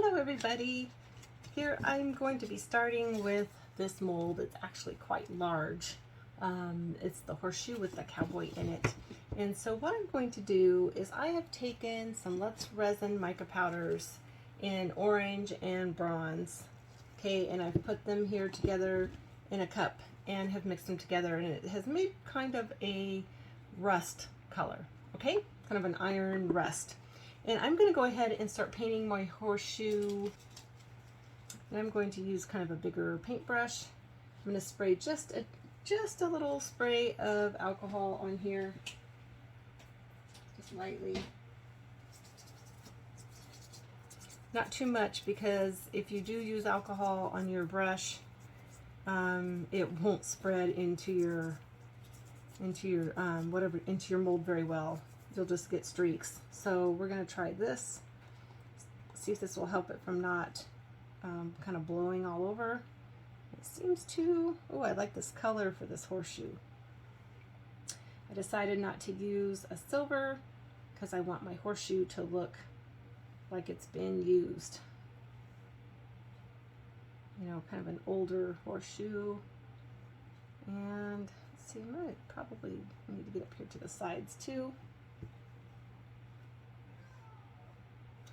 Hello everybody. Here I'm going to be starting with this mold. It's actually quite large. It's the horseshoe with the cowboy in it. And so what I'm going to do is I have taken some Let's Resin mica powders in orange and bronze. Okay, and I've put them here together in a cup and have mixed them together, and it has made kind of a rust color. Okay, kind of an iron rust. And I'm going to go ahead and start painting my horseshoe. And I'm going to use kind of a bigger paintbrush. I'm going to spray just a little spray of alcohol on here, just lightly. Not too much, because if you do use alcohol on your brush, it won't spread into your mold very well. You'll just get streaks. So we're going to try this, see if this will help it from not kind of blowing all over. It seems to, oh, I like this color for this horseshoe. I decided not to use a silver because I want my horseshoe to look like it's been used. You know, kind of an older horseshoe. And let's see, I might probably need to get up here to the sides too.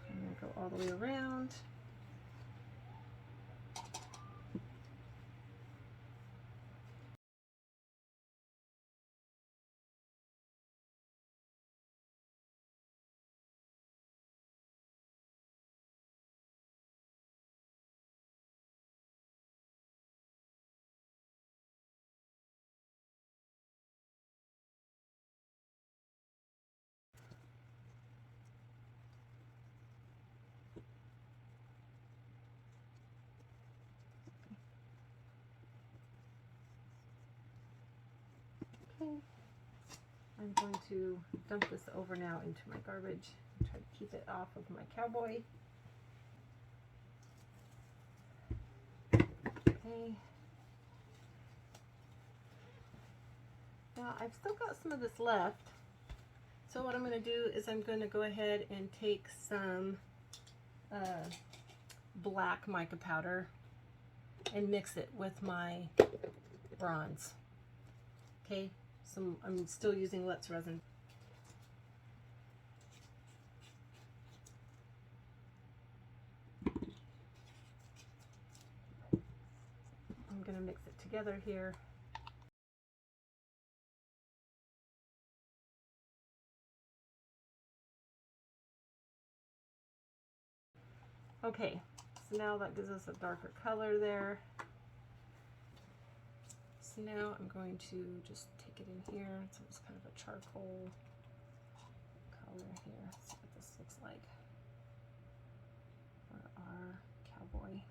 I'm going to go all the way around. Okay. I'm going to dump this over now into my garbage and try to keep it off of my cowboy. Okay. Now I've still got some of this left. So what I'm going to do is I'm going to go ahead and take some black mica powder and mix it with my bronze. Okay, so I'm still using Let's Resin. I'm going to mix it together here. Okay, so now that gives us a darker color there. So now I'm going to just take it in here. So it's kind of a charcoal color here. Let's see what this looks like for our cowboy.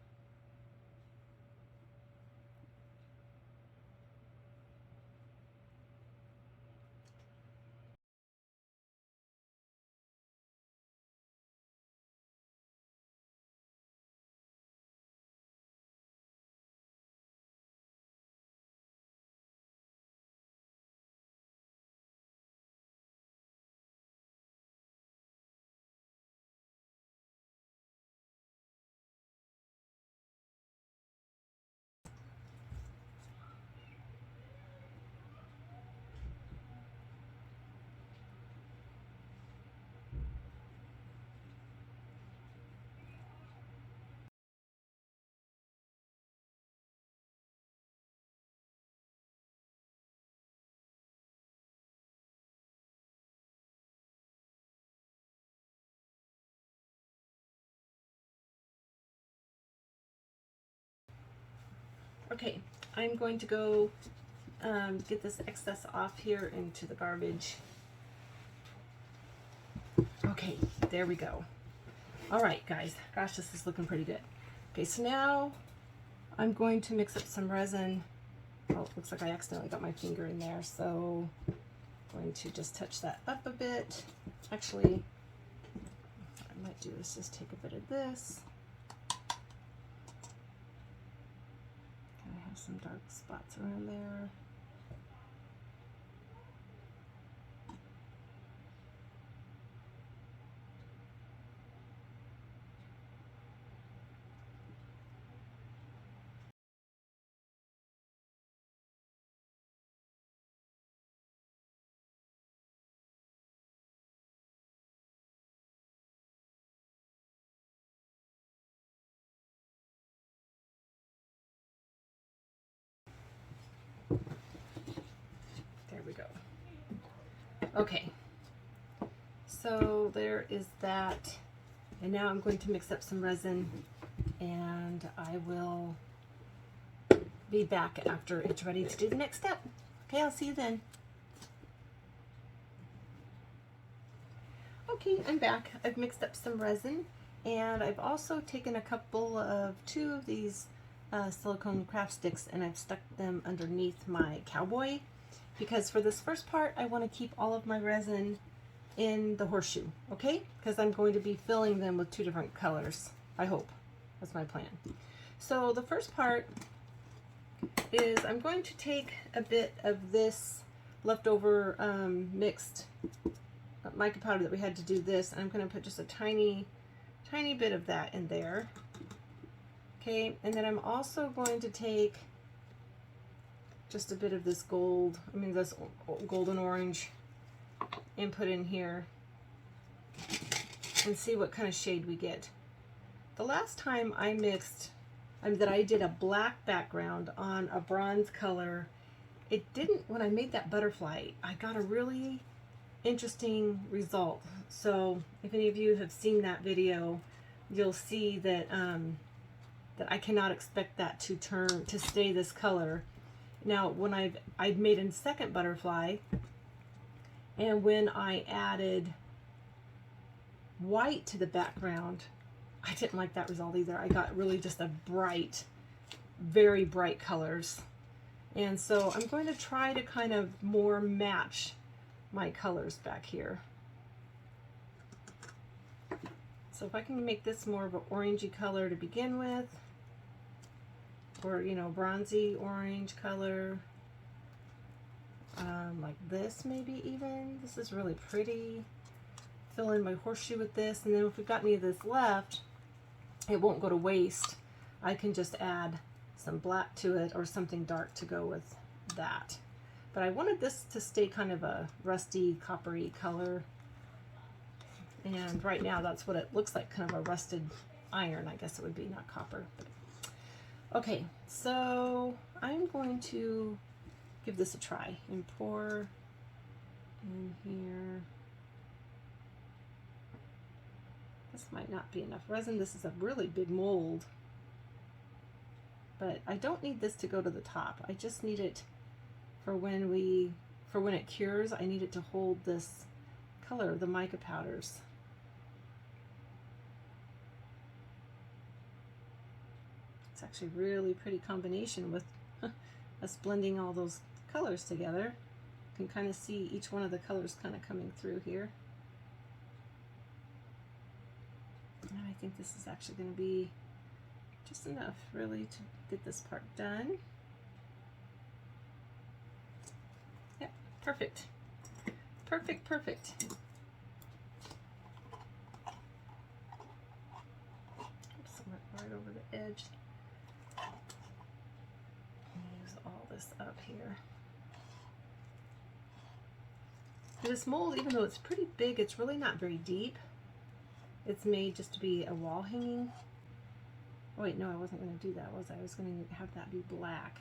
Okay, I'm going to go get this excess off here into the garbage. Okay, there we go. All right, guys. Gosh, this is looking pretty good. Okay, so now I'm going to mix up some resin. Oh, it looks like I accidentally got my finger in there, so I'm going to just touch that up a bit. Actually, what I might do is just take a bit of this. I have some dark spots around there. Okay, so there is that. And now I'm going to mix up some resin, and I will be back after it's ready to do the next step. Okay, I'll see you then. Okay, I'm back. I've mixed up some resin, and I've also taken two of these silicone craft sticks, and I've stuck them underneath my Cowboy, because for this first part I want to keep all of my resin in the horseshoe, okay? Because I'm going to be filling them with 2 different colors, I hope. That's my plan. So the first part is I'm going to take a bit of this leftover mixed mica powder that we had to do this, and I'm going to put just a tiny bit of that in there. Okay, and then I'm also going to take just a bit of this this golden orange, and put in here and see what kind of shade we get. The last time I mixed, that I did a black background on a bronze color, it didn't, when I made that butterfly, I got a really interesting result. So if any of you have seen that video, you'll see that that I cannot expect that to stay this color. Now when I'd made a second butterfly, and when I added white to the background, I didn't like that result either. I got really just a bright, very bright colors. And so I'm going to try to kind of more match my colors back here. So if I can make this more of an orangey color to begin with, or bronzy orange color, like this maybe even. This is really pretty. Fill in my horseshoe with this, and then if we've got any of this left, it won't go to waste. I can just add some black to it or something dark to go with that. But I wanted this to stay kind of a rusty, coppery color. And right now that's what it looks like, kind of a rusted iron, I guess it would be, not copper. Okay, so I'm going to give this a try and pour in here. This might not be enough resin. This is a really big mold, but I don't need this to go to the top. I just need it for when it cures. I need it to hold this color of the mica powders. It's actually a really pretty combination with us blending all those colors together. You can kind of see each one of the colors kind of coming through here. And I think this is actually going to be just enough really to get this part done. Yep, perfect. Perfect, perfect. Oops, right over the edge. Use all this up here. This mold, even though it's pretty big, it's really not very deep. It's made just to be a wall hanging. Oh wait, no, I wasn't going to do that, was I? I was going to have that be black.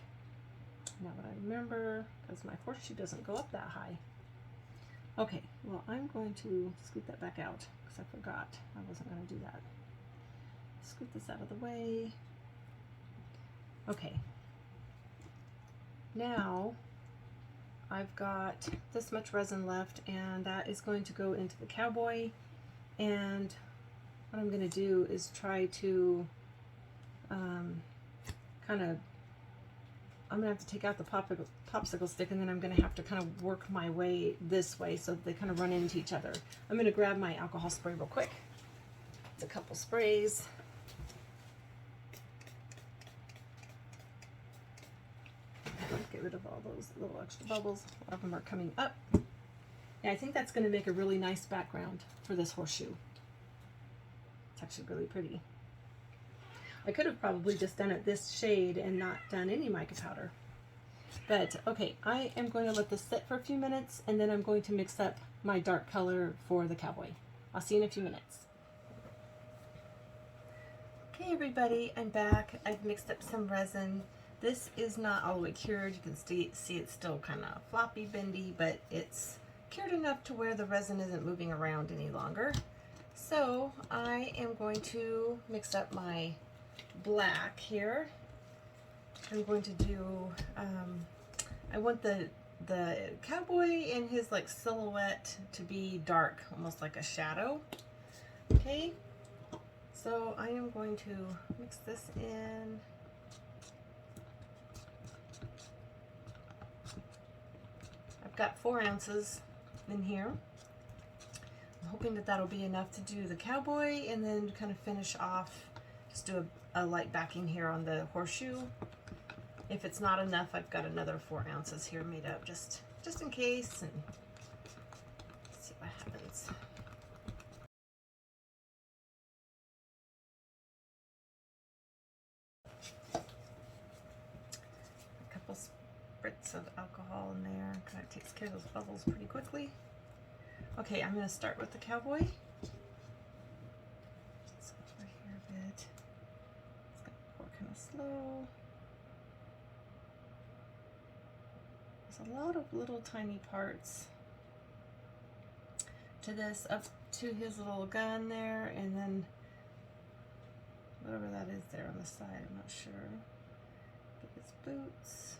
Now what I remember, because my horseshoe doesn't go up that high. Okay, well I'm going to scoot that back out because I forgot I wasn't going to do that. Scoot this out of the way. Okay. Now I've got this much resin left, and that is going to go into the Cowboy. And what I'm going to do is try to I'm going to have to take out the popsicle stick, and then I'm going to have to kind of work my way this way so that they kind of run into each other. I'm going to grab my alcohol spray real quick. It's a couple sprays. Get rid of all those little extra bubbles. A lot of them are coming up. Yeah, I think that's going to make a really nice background for this horseshoe. It's actually really pretty. I could have probably just done it this shade and not done any mica powder. But okay, I am going to let this sit for a few minutes, and then I'm going to mix up my dark color for the Cowboy. I'll see you in a few minutes. Okay everybody, I'm back. I've mixed up some resin. This is not all the way cured. You can see it's still kind of floppy, bendy, but it's cured enough to where the resin isn't moving around any longer. So I am going to mix up my black here. I'm going to do, I want the cowboy and his like silhouette to be dark, almost like a shadow. Okay, so I am going to mix this in. I've got 4 ounces in here. I'm hoping that that'll be enough to do the cowboy and then kind of finish off, just do a light backing here on the horseshoe. If it's not enough, I've got another 4 ounces here made up just in case, and let's see what happens. A couple spritz of alcohol in there, kind of takes care of those bubbles pretty quickly. Okay, I'm going to start with the cowboy. Let's go over here a bit. It's going to pour kind of slow. There's a lot of little tiny parts to this, up to his little gun there, and then whatever that is there on the side, I'm not sure. Get his boots.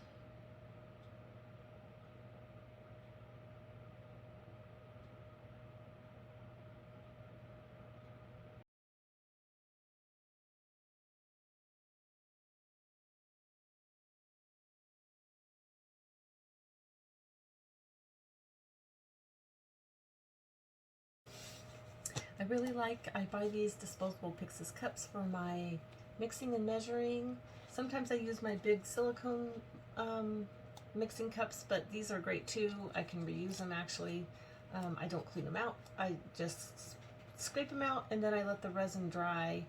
I really like, I buy these disposable Pixis cups for my mixing and measuring. Sometimes I use my big silicone mixing cups, but these are great too. I can reuse them actually. I don't clean them out. I just scrape them out and then I let the resin dry,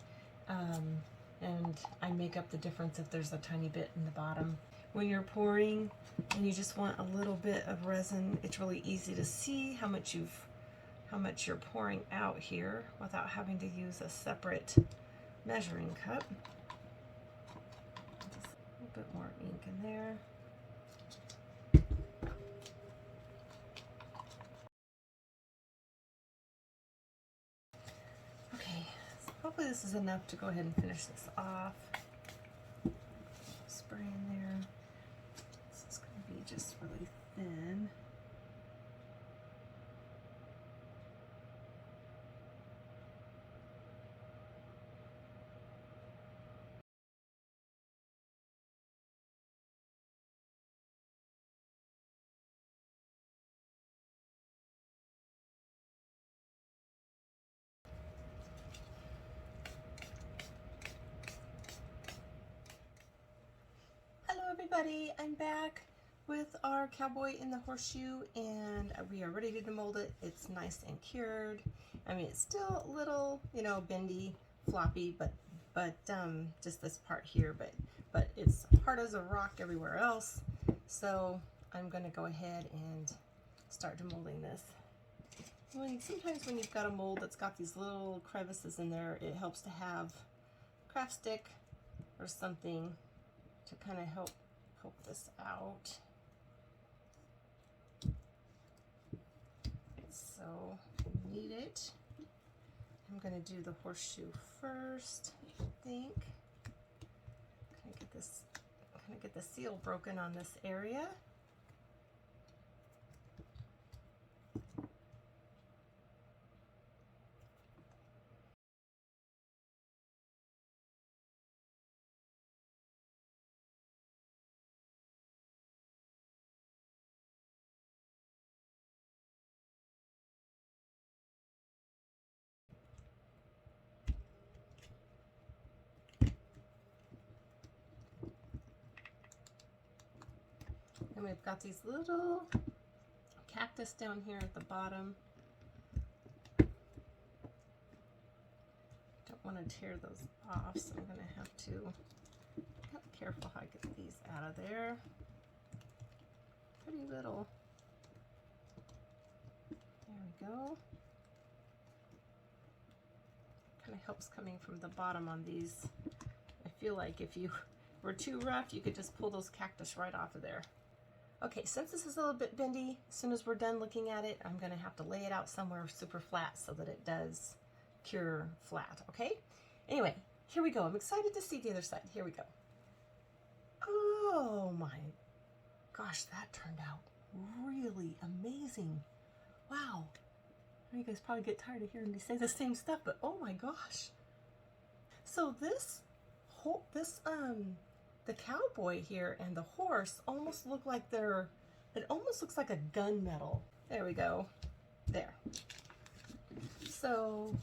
and I make up the difference if there's a tiny bit in the bottom. When you're pouring and you just want a little bit of resin, it's really easy to see how much you're pouring out here without having to use a separate measuring cup. Just a little bit more ink in there. Okay, so hopefully this is enough to go ahead and finish this off. Spray in there. This is going to be just really thin. Everybody, I'm back with our cowboy in the horseshoe, and we are ready to demold it. It's nice and cured. I mean, it's still a little, you know, bendy, floppy, but just this part here, but it's hard as a rock everywhere else. So I'm going to go ahead and start demolding this. Sometimes when you've got a mold that's got these little crevices in there, it helps to have craft stick or something to kind of help poke this out. So we need it. I'm going to do the horseshoe first, I think. Kind of get the seal broken on this area. And we've got these little cactus down here at the bottom. Don't want to tear those off, so I'm going to have to be careful how I get these out of there. Pretty little. There we go. Kind of helps coming from the bottom on these. I feel like if you were too rough, you could just pull those cactus right off of there. Okay, since this is a little bit bendy, as soon as we're done looking at it, I'm gonna have to lay it out somewhere super flat so that it does cure flat, okay? Anyway, here we go. I'm excited to see the other side. Here we go. Oh my gosh, that turned out really amazing. Wow. You guys probably get tired of hearing me say the same stuff, but oh my gosh. So the cowboy here and the horse almost look like it almost looks like a gunmetal. There we go. There. So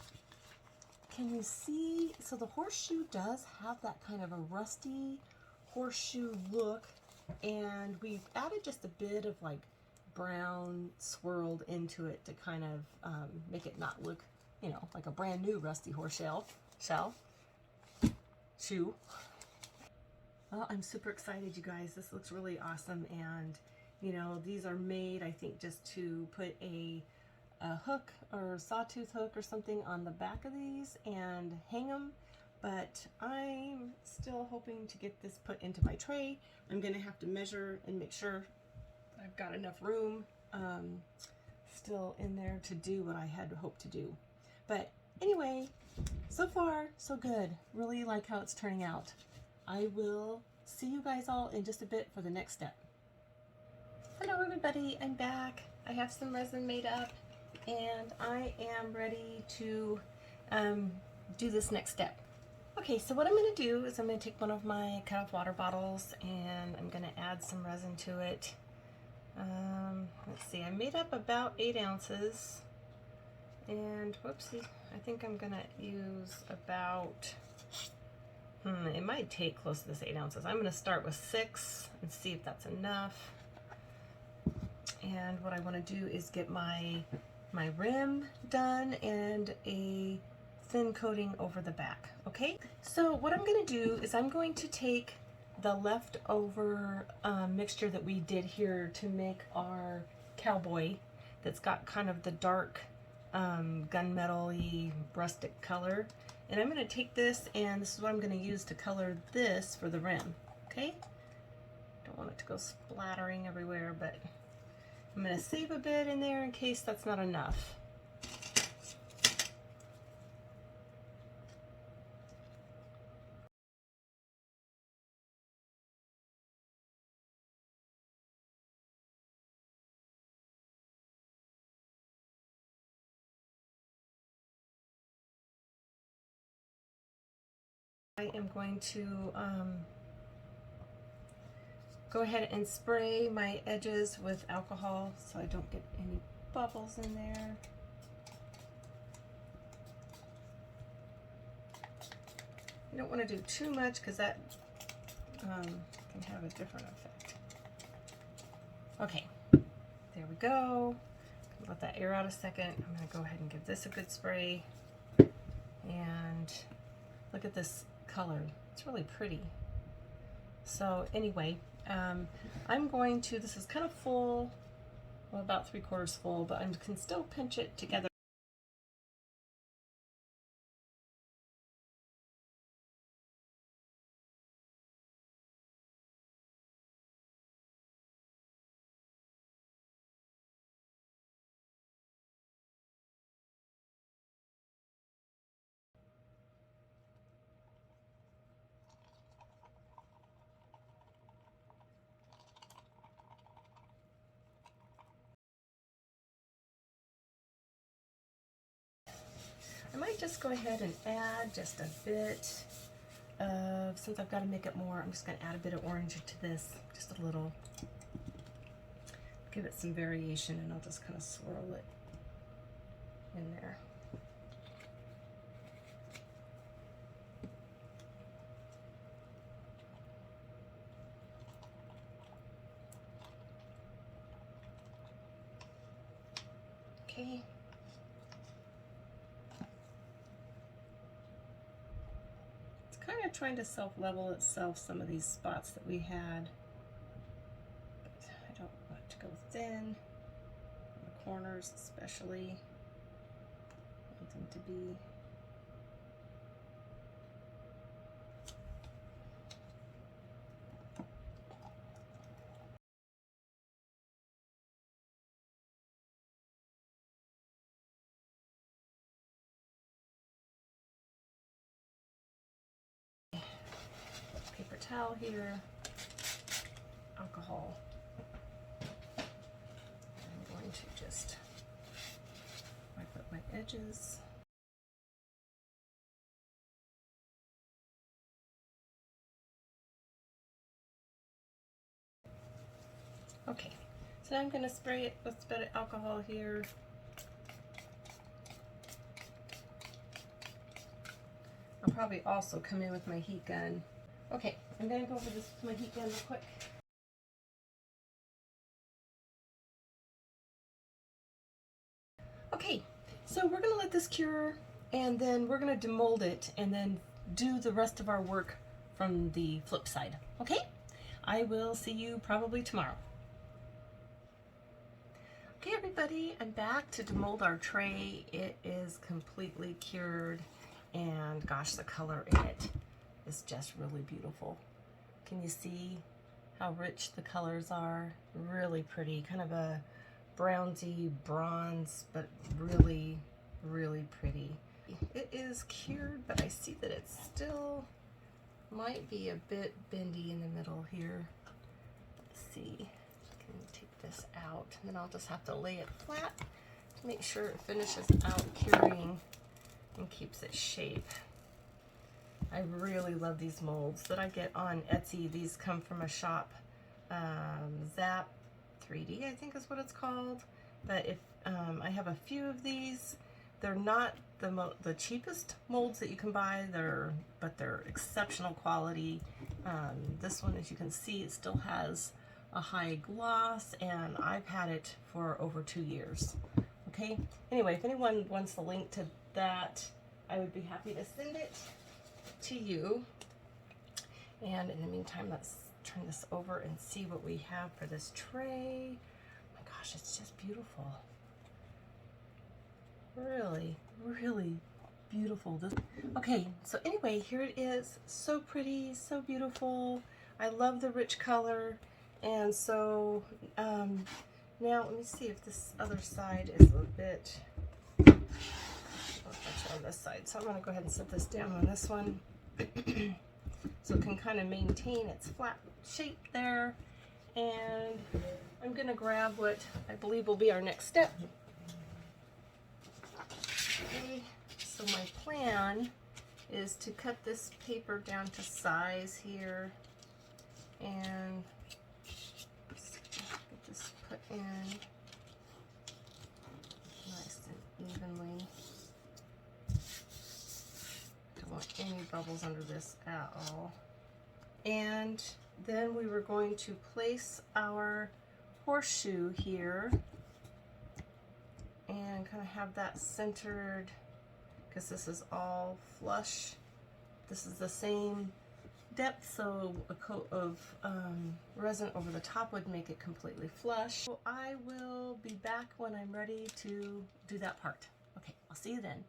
can you see? So the horseshoe does have that kind of a rusty horseshoe look, and we've added just a bit of like brown swirled into it to kind of make it not look, you know, like a brand new rusty horse shoe. Well, I'm super excited, you guys. This looks really awesome, and you know, these are made, I think, just to put a hook or sawtooth hook or something on the back of these and hang them. But I'm still hoping to get this put into my tray. I'm gonna have to measure and make sure I've got enough room still in there to do what I had hoped to do. But anyway, so far so good. Really like how it's turning out. I will see you guys all in just a bit for the next step. Hello everybody, I'm back. I have some resin made up and I am ready to do this next step. Okay, so what I'm going to do is I'm going to take one of my cut off water bottles and I'm going to add some resin to it. Let's see, I made up about 8 ounces, and whoopsie, I think I'm going to use about, it might take close to this 8 ounces. I'm going to start with 6 and see if that's enough. And what I want to do is get my rim done and a thin coating over the back. Okay, so what I'm going to do is I'm going to take the leftover mixture that we did here to make our cowboy that's got kind of the dark gunmetal-y rustic color, and I'm going to take this, and this is what I'm going to use to color this for the rim. Okay, don't want it to go splattering everywhere, but I'm going to save a bit in there in case that's not enough. I am going to go ahead and spray my edges with alcohol so I don't get any bubbles in there. You don't want to do too much because that can have a different effect. Okay, there we go. Let that air out a second. I'm going to go ahead and give this a good spray. And look at this color. It's really pretty. So anyway, I'm going to, this is kind of full, well, about 3/4 full, but I can still pinch it together. I might just go ahead and add just a bit of, since I've got to make it more, I'm just going to add a bit of orange to this, just a little. Give it some variation, and I'll just kind of swirl it in there. Okay. Kind of trying to self-level itself some of these spots that we had, but I don't want it to go thin, the corners especially. I want them to be towel here, alcohol. I'm going to just wipe up my edges. Okay, so I'm going to spray it with a bit of alcohol here. I'll probably also come in with my heat gun. Okay, I'm going to go over this with my heat gun real quick. Okay, so we're going to let this cure, and then we're going to demold it, and then do the rest of our work from the flip side. Okay? I will see you probably tomorrow. Okay everybody, I'm back to demold our tray. It is completely cured, and gosh, the color in it is just really beautiful. Can you see how rich the colors are? Really pretty, kind of a brownsy bronze, but really, really pretty. It is cured, but I see that it still might be a bit bendy in the middle here. Let's see. Take this out, and then I'll just have to lay it flat to make sure it finishes out curing and keeps its shape. I really love these molds that I get on Etsy. These come from a shop, Zap 3D, I think is what it's called. But if I have a few of these, they're not the cheapest molds that you can buy. But they're exceptional quality. This one, as you can see, it still has a high gloss, and I've had it for over 2 years. Okay, anyway, if anyone wants the link to that, I would be happy to send it to you. And in the meantime, let's turn this over and see what we have for this tray. Oh my gosh, it's just beautiful. Really, really beautiful. Okay, so anyway, here it is. So pretty, so beautiful. I love the rich color. And so now let me see if this other side is a bit on this side. So I'm going to go ahead and set this down on this one so it can kind of maintain its flat shape there. And I'm going to grab what I believe will be our next step. Okay, so my plan is to cut this paper down to size here and get this put in nice and evenly. Don't want any bubbles under this at all. And then we were going to place our horseshoe here and kind of have that centered, because this is all flush. This is the same depth, so a coat of resin over the top would make it completely flush. So I will be back when I'm ready to do that part. Okay, I'll see you then.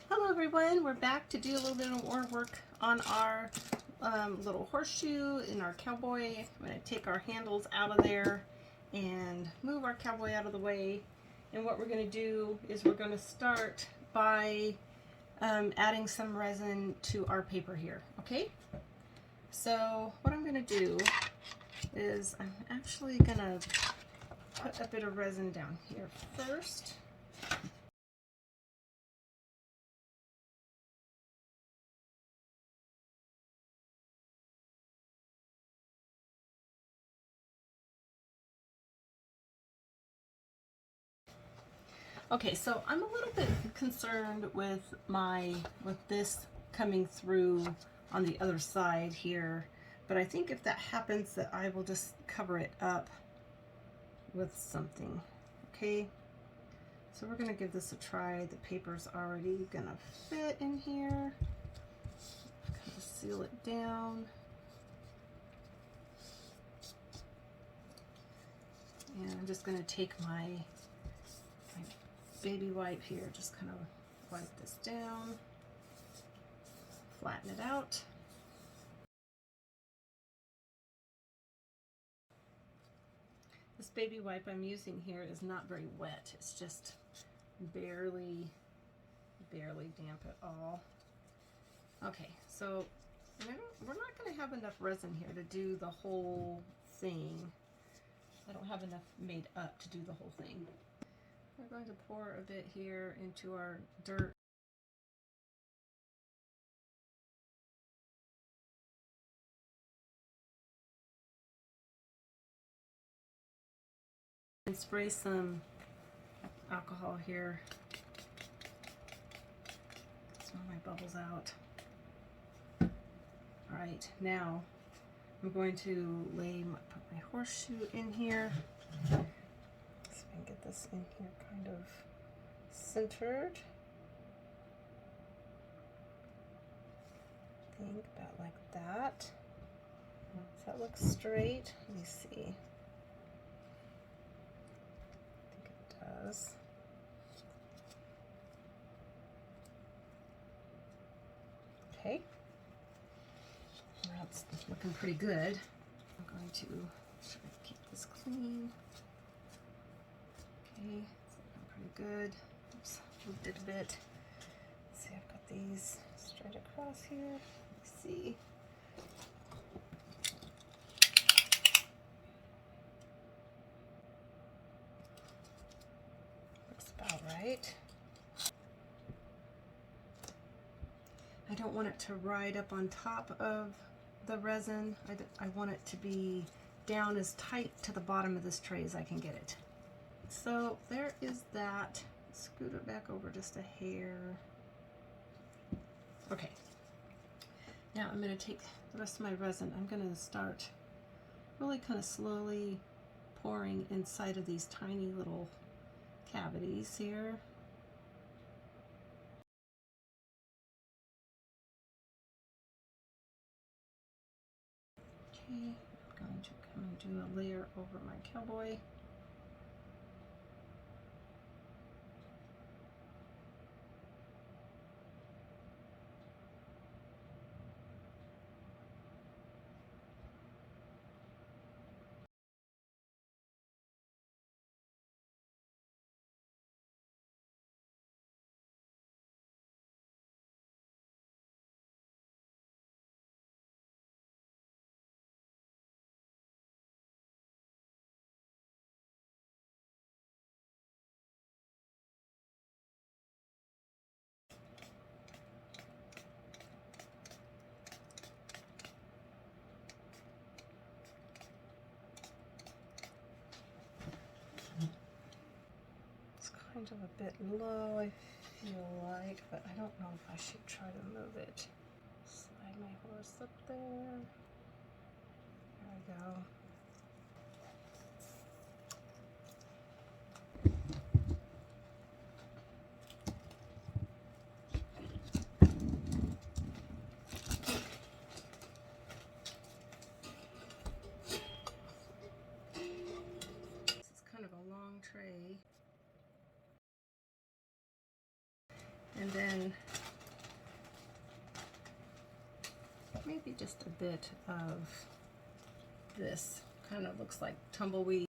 Hello everyone, we're back to do a little bit more work on our little horseshoe in our cowboy. I'm going to take our handles out of there and move our cowboy out of the way. And what we're going to do is we're going to start by adding some resin to our paper here. Okay, so what I'm going to do is I'm actually going to put a bit of resin down here first. Okay, so I'm a little bit concerned with this coming through on the other side here, but I think if that happens, that I will just cover it up with something. Okay, so we're gonna give this a try. The paper's already gonna fit in here. Kind of seal it down. And I'm just gonna take my baby wipe here, just kind of wipe this down, flatten it out. This baby wipe I'm using here is not very wet. It's just barely damp at all. Okay, so we're not going to have enough resin here to do the whole thing. I don't have enough made up to do the whole thing. We're going to pour a bit here into our dirt. And spray some alcohol here. Smell my bubbles out. Alright, now I'm going to put my horseshoe in here. See if I can get this in here kind of centered. I think about like that. Does that look straight? Let me see. I think it does. Okay. That's looking pretty good. I'm going to try to keep this clean. Okay, it's looking pretty good. Oops, moved it a bit. Let's see, I've got these straight across here. Let's see. Looks about right. I don't want it to ride up on top of the resin. I want it to be down as tight to the bottom of this tray as I can get it. So there is that. Scoot it back over just a hair. Okay. Now I'm going to take the rest of my resin. I'm going to start really kind of slowly pouring inside of these tiny little cavities here. Okay, I'm going to come and do a layer over my cowboy. Kind of a bit low, I feel like, but I don't know if I should try to move it. Slide my horse up there. There we go. This is kind of a long tray. And then maybe just a bit of this. Kind of looks like tumbleweed.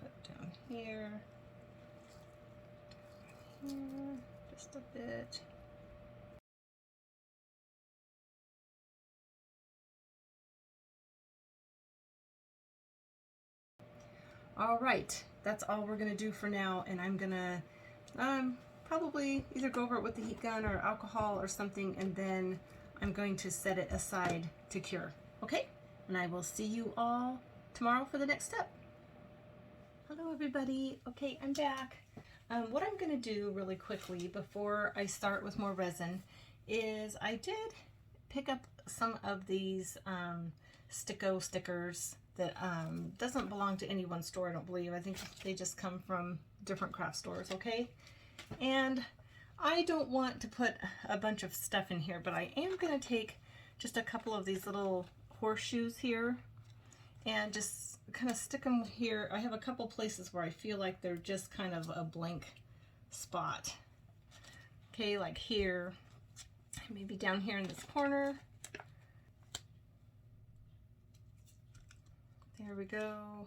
Put down here, just a bit. All right, that's all we're gonna do for now, and I'm gonna probably either go over it with the heat gun or alcohol or something, and then I'm going to set it aside to cure. Okay? And I will see you all tomorrow for the next step. Hello everybody. Okay, I'm back. What I'm gonna do really quickly before I start with more resin is I did pick up some of these Sticko stickers that doesn't belong to any one store, I don't believe. I think they just come from different craft stores, okay? And I don't want to put a bunch of stuff in here, but I am going to take just a couple of these little horseshoes here and just kind of stick them here. I have a couple places where I feel like they're just kind of a blank spot. Okay, like here, maybe down here in this corner. There we go.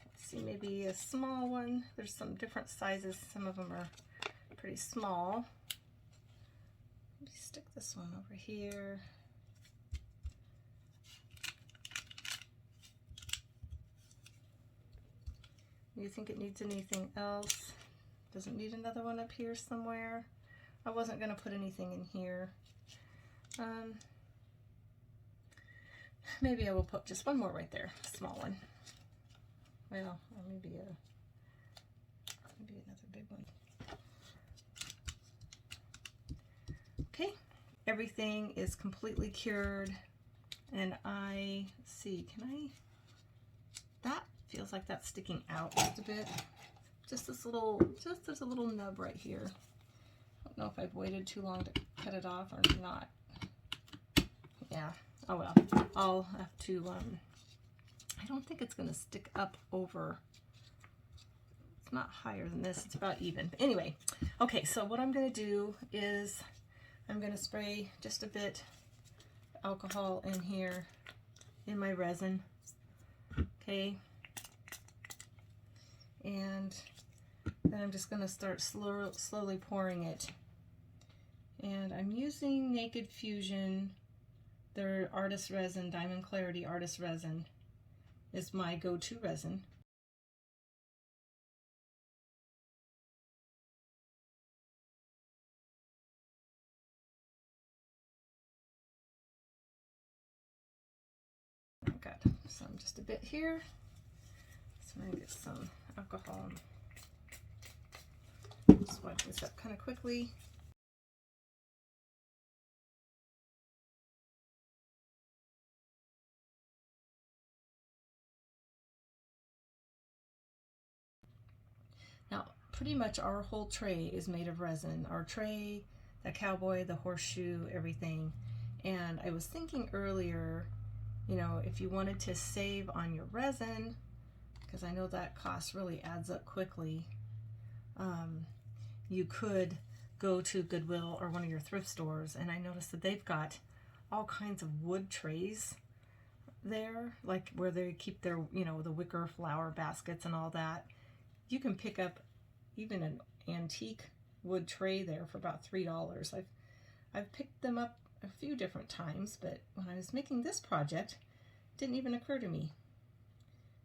Let's see, maybe a small one. There's some different sizes. Some of them are pretty small. Maybe stick this one over here. Do you think it needs anything else? Does it need another one up here somewhere? I wasn't going to put anything in here. Maybe I will put just one more right there, a small one. Well, or maybe another big one. Okay, everything is completely cured, and that feels like that's sticking out just a bit. Just this little nub right here. I don't know if I've waited too long to cut it off or not. Yeah, oh well. I'll have to, I don't think it's gonna stick up over. It's not higher than this, it's about even. But anyway, okay, so what I'm gonna do is I'm gonna spray just a bit of alcohol in here in my resin, okay? And then I'm just gonna start slowly pouring it. And I'm using Naked Fusion, their Artist Resin, Diamond Clarity Artist Resin is my go-to resin. I've got some just a bit here. So I'm gonna get some alcohol. Just wipe this up kind of quickly. Now, pretty much our whole tray is made of resin. Our tray, the Cowboy, the Horseshoe, everything. And I was thinking earlier, you know, if you wanted to save on your resin, because I know that cost really adds up quickly, you could go to Goodwill or one of your thrift stores, and I noticed that they've got all kinds of wood trays there, like where they keep their, you know, the wicker flower baskets and all that. You can pick up even an antique wood tray there for about $3. I've picked them up a few different times, but when I was making this project, it didn't even occur to me.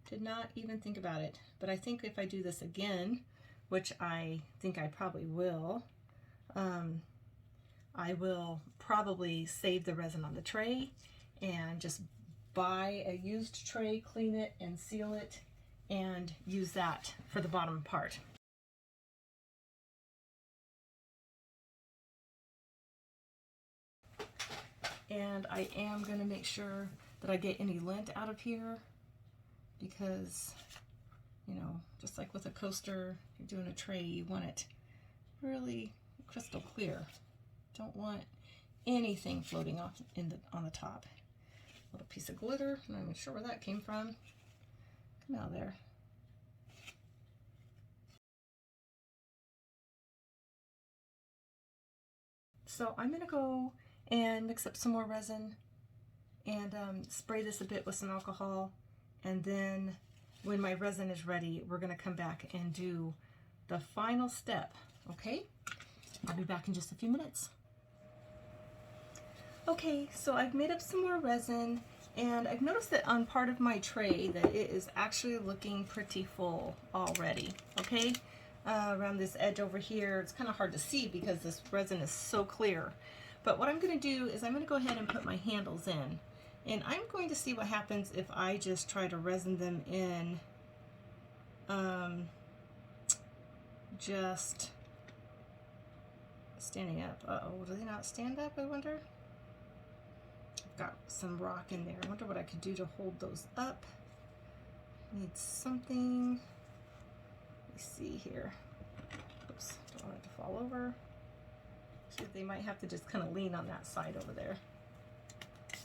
Did not even think about it. But I think if I do this again, which I think I probably will, I will probably save the resin on the tray and just buy a used tray, clean it and seal it, and use that for the bottom part. And I am going to make sure that I get any lint out of here, because, you know, just like with a coaster, you're doing a tray, you want it really crystal clear. Don't want anything floating off on the top. A little piece of glitter, I'm not even sure where that came from. Come out there. So I'm going to go and mix up some more resin and spray this a bit with some alcohol, and then when my resin is ready, we're going to come back and do the final step. Okay, I'll be back in just a few minutes. Okay, so I've made up some more resin, and I've noticed that on part of my tray that it is actually looking pretty full already. Okay, around this edge over here, it's kind of hard to see because this resin is so clear. But what I'm going to do is I'm going to go ahead and put my handles in, and I'm going to see what happens if I just try to resin them in just standing up. Uh-oh, do they not stand up, I wonder? I've got some rock in there. I wonder what I could do to hold those up. Need something. Let me see here. Oops, don't want it to fall over. So they might have to just kind of lean on that side over there.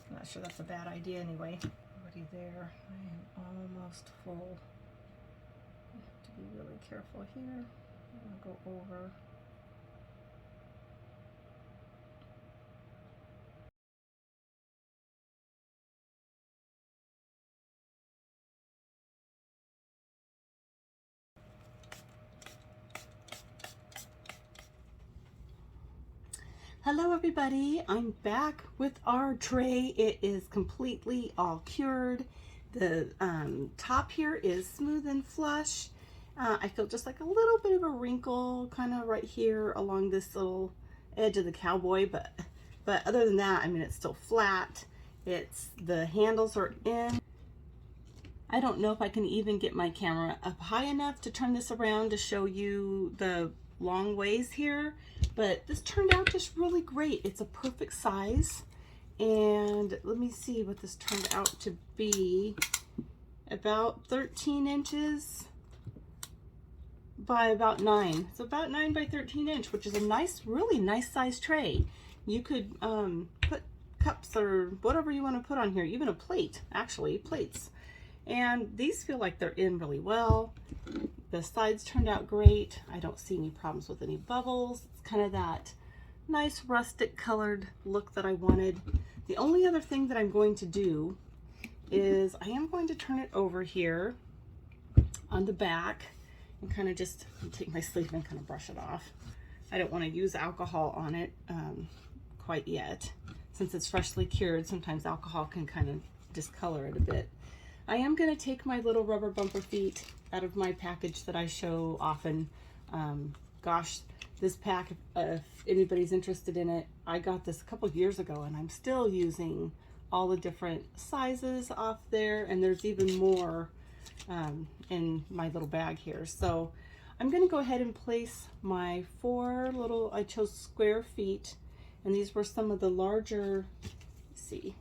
I'm not sure that's a bad idea anyway. Already there. I am almost full. I have to be really careful here. I'm going to go over. Hello everybody, I'm back with our tray. It is completely all cured. The top here is smooth and flush. I feel just like a little bit of a wrinkle kind of right here along this little edge of the cowboy, but other than that, I mean, it's still flat. The handles are in. I don't know if I can even get my camera up high enough to turn this around to show you the long ways here, but this turned out just really great. It's a perfect size, and let me see what this turned out to be. About 13 inches by about 9. It's about 9 by 13 inch, which is a nice, really nice size tray. You could put cups or whatever you want to put on here, even a plate, actually, plates. And these feel like they're in really well. The sides turned out great. I don't see any problems with any bubbles. It's kind of that nice rustic colored look that I wanted. The only other thing that I'm going to do is I am going to turn it over here on the back and kind of just take my sleeve and kind of brush it off. I don't want to use alcohol on it quite yet. Since it's freshly cured, sometimes alcohol can kind of discolor it a bit. I am going to take my little rubber bumper feet out of my package that I show often. Gosh, this pack, if anybody's interested in it, I got this a couple of years ago, and I'm still using all the different sizes off there, and there's even more in my little bag here. So I'm going to go ahead and place my I chose square feet, and these were some of the larger, let's see.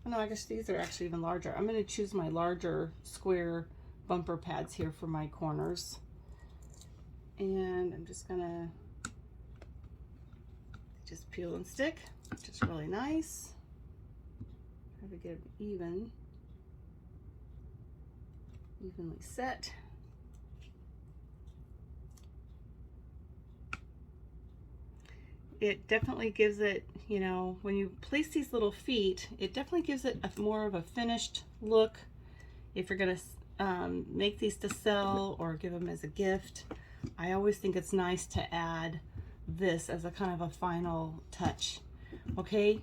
Oh, no, I guess these are actually even larger. I'm going to choose my larger square bumper pads here for my corners. And I'm just going to just peel and stick, which is really nice. Try to get it evenly set. It definitely gives it, you know, when you place these little feet, it definitely gives it more of a finished look. If you're going to make these to sell or give them as a gift, I always think it's nice to add this as a kind of a final touch. Okay,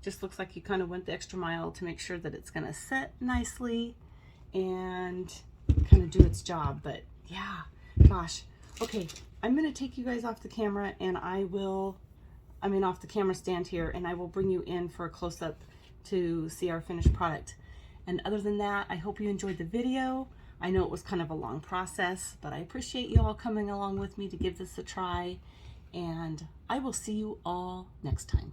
just looks like you kind of went the extra mile to make sure that it's going to set nicely and kind of do its job. But yeah, gosh. Okay, I'm going to take you guys off the camera, and off the camera stand here, and I will bring you in for a close-up to see our finished product. And other than that, I hope you enjoyed the video. I know it was kind of a long process, but I appreciate you all coming along with me to give this a try, and I will see you all next time.